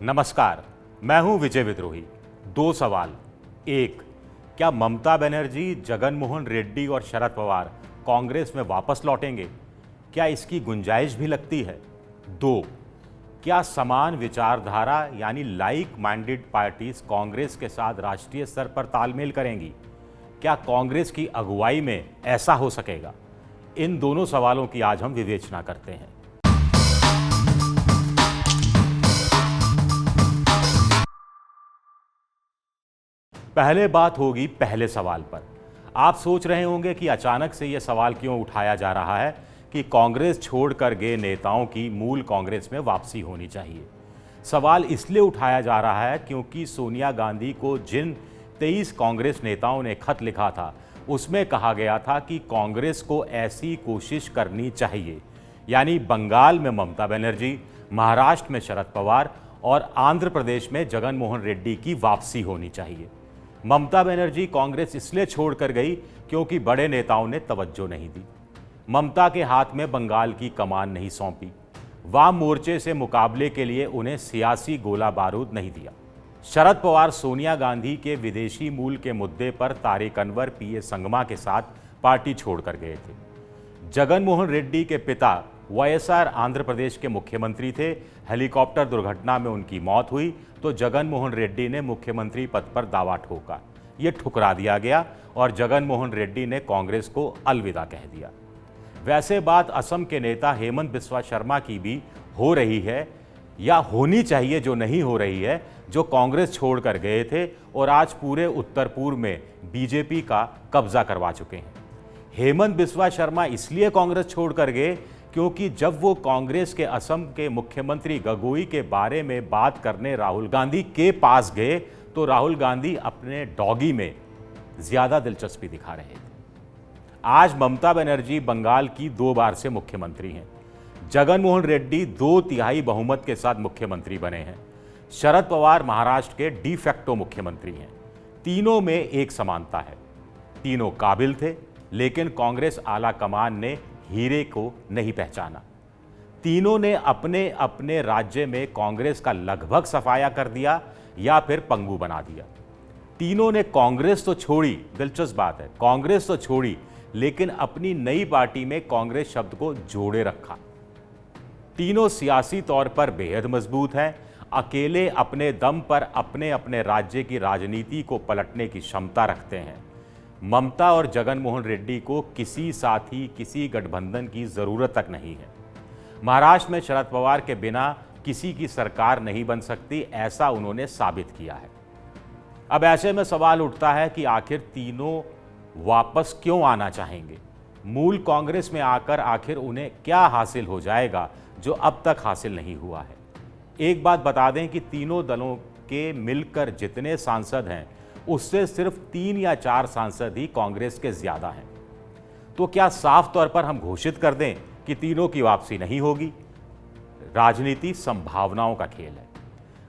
नमस्कार, मैं हूं विजय विद्रोही। दो सवाल। एक, क्या ममता बनर्जी, जगन मोहन रेड्डी और शरद पवार कांग्रेस में वापस लौटेंगे? क्या इसकी गुंजाइश भी लगती है? दो, क्या समान विचारधारा यानी लाइक माइंडेड पार्टीज कांग्रेस के साथ राष्ट्रीय स्तर पर तालमेल करेंगी? क्या कांग्रेस की अगुवाई में ऐसा हो सकेगा? इन दोनों सवालों की आज हम विवेचना करते हैं। पहले बात होगी पहले सवाल पर। आप सोच रहे होंगे कि अचानक से यह सवाल क्यों उठाया जा रहा है कि कांग्रेस छोड़कर गए नेताओं की मूल कांग्रेस में वापसी होनी चाहिए। सवाल इसलिए उठाया जा रहा है क्योंकि सोनिया गांधी को जिन 23 कांग्रेस नेताओं ने खत लिखा था, उसमें कहा गया था कि कांग्रेस को ऐसी कोशिश करनी चाहिए, यानी बंगाल में ममता बनर्जी, महाराष्ट्र में शरद पवार और आंध्र प्रदेश में जगन मोहन रेड्डी की वापसी होनी चाहिए। ममता बनर्जी कांग्रेस इसलिए छोड़कर गई क्योंकि बड़े नेताओं ने तवज्जो नहीं दी। ममता के हाथ में बंगाल की कमान नहीं सौंपी। वाम मोर्चे से मुकाबले के लिए उन्हें सियासी गोला बारूद नहीं दिया। शरद पवार सोनिया गांधी के विदेशी मूल के मुद्दे पर तारिक अनवर, पीए संगमा के साथ पार्टी छोड़कर गए थे। जगन मोहन रेड्डी के पिता वाईएसआर आंध्र प्रदेश के मुख्यमंत्री थे। हेलीकॉप्टर दुर्घटना में उनकी मौत हुई तो जगन मोहन रेड्डी ने मुख्यमंत्री पद पर दावा ठोका। ये ठुकरा दिया गया और जगन मोहन रेड्डी ने कांग्रेस को अलविदा कह दिया। वैसे बात असम के नेता हेमंत बिस्वा शर्मा की भी हो रही है या होनी चाहिए, जो नहीं हो रही है, जो कांग्रेस छोड़कर गए थे और आज पूरे उत्तर पूर्व में बीजेपी का कब्जा करवा चुके हैं। हेमंत बिस्वा शर्मा इसलिए कांग्रेस छोड़कर गए क्योंकि जब वो कांग्रेस के असम के मुख्यमंत्री गगोई के बारे में बात करने राहुल गांधी के पास गए तो राहुल गांधी अपने डॉगी में ज्यादा दिलचस्पी दिखा रहे थे। आज ममता बनर्जी बंगाल की 2 बार से मुख्यमंत्री हैं। जगन मोहन रेड्डी 2/3 बहुमत के साथ मुख्यमंत्री बने हैं। शरद पवार महाराष्ट्र के डी फैक्टो मुख्यमंत्री हैं। तीनों में एक समानता है, तीनों काबिल थे, लेकिन कांग्रेस आला कमान ने हीरे को नहीं पहचाना। तीनों ने अपने अपने राज्य में कांग्रेस का लगभग सफाया कर दिया या फिर पंगु बना दिया। तीनों ने कांग्रेस तो छोड़ी, दिलचस्प बात है, कांग्रेस तो छोड़ी, लेकिन अपनी नई पार्टी में कांग्रेस शब्द को जोड़े रखा। तीनों सियासी तौर पर बेहद मजबूत हैं। अकेले अपने दम पर अपने अपने राज्य की राजनीति को पलटने की क्षमता रखते हैं। ममता और जगन मोहन रेड्डी को किसी साथी, किसी गठबंधन की जरूरत तक नहीं है। महाराष्ट्र में शरद पवार के बिना किसी की सरकार नहीं बन सकती, ऐसा उन्होंने साबित किया है। अब ऐसे में सवाल उठता है कि आखिर तीनों वापस क्यों आना चाहेंगे? मूल कांग्रेस में आकर आखिर उन्हें क्या हासिल हो जाएगा जो अब तक हासिल नहीं हुआ है? एक बात बता दें कि तीनों दलों के मिलकर जितने सांसद हैं, उससे सिर्फ 3 या 4 सांसद ही कांग्रेस के ज्यादा हैं। तो क्या साफ तौर पर हम घोषित कर दें कि तीनों की वापसी नहीं होगी? राजनीति संभावनाओं का खेल है।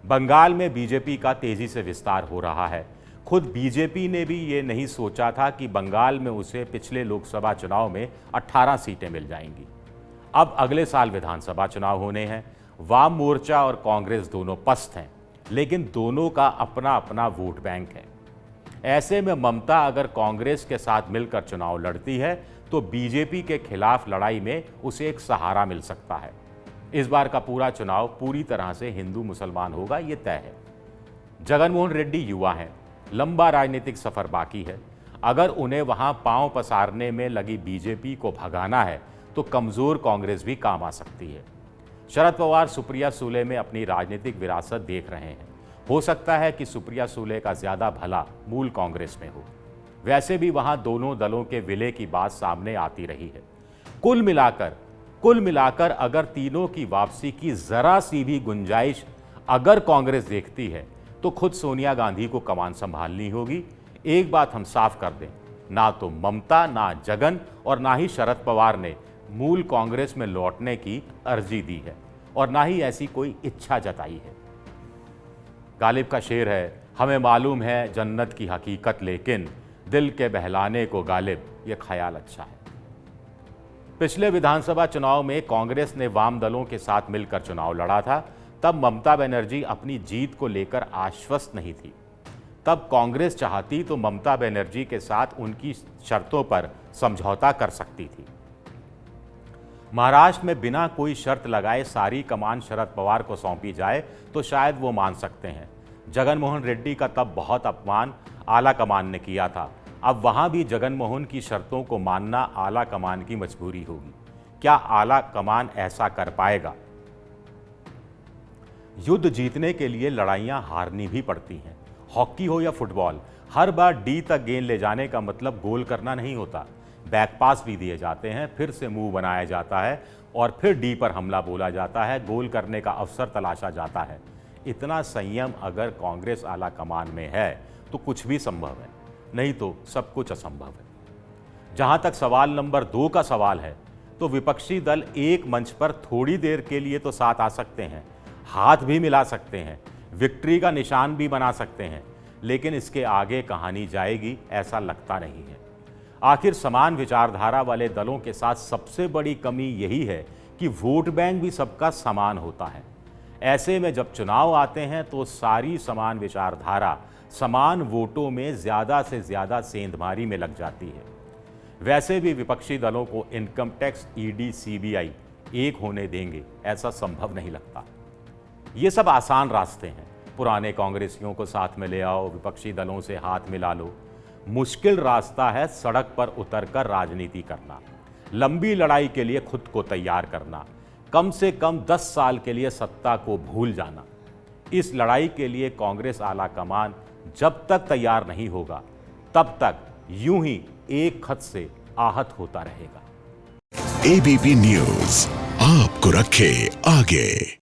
बंगाल में बीजेपी का तेजी से विस्तार हो रहा है। खुद बीजेपी ने भी ये नहीं सोचा था कि बंगाल में उसे पिछले लोकसभा चुनाव में 18 सीटें मिल जाएंगी। अब अगले साल विधानसभा चुनाव होने हैं। वाम मोर्चा और कांग्रेस दोनों पस्त हैं, लेकिन दोनों का अपना अपना वोट बैंक है। ऐसे में ममता अगर कांग्रेस के साथ मिलकर चुनाव लड़ती है तो बीजेपी के खिलाफ लड़ाई में उसे एक सहारा मिल सकता है। इस बार का पूरा चुनाव पूरी तरह से हिंदू मुसलमान होगा, ये तय है। जगन मोहन रेड्डी युवा हैं, लंबा राजनीतिक सफर बाकी है। अगर उन्हें वहां पांव पसारने में लगी बीजेपी को भगाना है तो कमजोर कांग्रेस भी काम आ सकती है। शरद पवार सुप्रिया सूले में अपनी राजनीतिक विरासत देख रहे हैं। हो सकता है कि सुप्रिया सूले का ज्यादा भला मूल कांग्रेस में हो। वैसे भी वहां दोनों दलों के विलय की बात सामने आती रही है। कुल मिलाकर अगर तीनों की वापसी की जरा सी भी गुंजाइश अगर कांग्रेस देखती है तो खुद सोनिया गांधी को कमान संभालनी होगी। एक बात हम साफ कर दें, ना तो ममता, ना जगन और ना ही शरद पवार ने मूल कांग्रेस में लौटने की अर्जी दी है और ना ही ऐसी कोई इच्छा जताई है। गालिब का शेर है, हमें मालूम है जन्नत की हकीकत, लेकिन दिल के बहलाने को गालिब ये ख्याल अच्छा है। पिछले विधानसभा चुनाव में कांग्रेस ने वाम दलों के साथ मिलकर चुनाव लड़ा था। तब ममता बनर्जी अपनी जीत को लेकर आश्वस्त नहीं थी। तब कांग्रेस चाहती तो ममता बनर्जी के साथ उनकी शर्तों पर समझौता कर सकती थी। महाराष्ट्र में बिना कोई शर्त लगाए सारी कमान शरद पवार को सौंपी जाए तो शायद वो मान सकते हैं। जगन मोहन रेड्डी का तब बहुत अपमान आला कमान ने किया था। अब वहां भी जगन मोहन की शर्तों को मानना आला कमान की मजबूरी होगी। क्या आला कमान ऐसा कर पाएगा? युद्ध जीतने के लिए लड़ाइयां हारनी भी पड़ती हैं। हॉकी हो या फुटबॉल, हर बार डी तक गेंद ले जाने का मतलब गोल करना नहीं होता। बैक पास भी दिए जाते हैं, फिर से मुंह बनाया जाता है और फिर डी पर हमला बोला जाता है, गोल करने का अवसर तलाशा जाता है। इतना संयम अगर कांग्रेस आला कमान में है तो कुछ भी संभव है, नहीं तो सब कुछ असंभव है। जहां तक सवाल नंबर 2 का सवाल है तो विपक्षी दल एक मंच पर थोड़ी देर के लिए तो साथ आ सकते हैं, हाथ भी मिला सकते हैं, विक्ट्री का निशान भी बना सकते हैं, लेकिन इसके आगे कहानी जाएगी ऐसा लगता नहीं है। आखिर समान विचारधारा वाले दलों के साथ सबसे बड़ी कमी यही है कि वोट बैंक भी सबका समान होता है। ऐसे में जब चुनाव आते हैं तो सारी समान विचारधारा समान वोटों में ज़्यादा से ज़्यादा सेंधमारी में लग जाती है। वैसे भी विपक्षी दलों को इनकम टैक्स, ईडी, सीबीआई एक होने देंगे ऐसा संभव नहीं लगता। ये सब आसान रास्ते हैं। पुराने कांग्रेसियों को साथ में ले आओ, विपक्षी दलों से हाथ मिला लो। मुश्किल रास्ता है सड़क पर उतरकर राजनीति करना, लंबी लड़ाई के लिए खुद को तैयार करना, कम से कम 10 साल के लिए सत्ता को भूल जाना। इस लड़ाई के लिए कांग्रेस आला कमान जब तक तैयार नहीं होगा तब तक यूं ही एक खत से आहत होता रहेगा। एबीपी न्यूज़ आपको रखे आगे।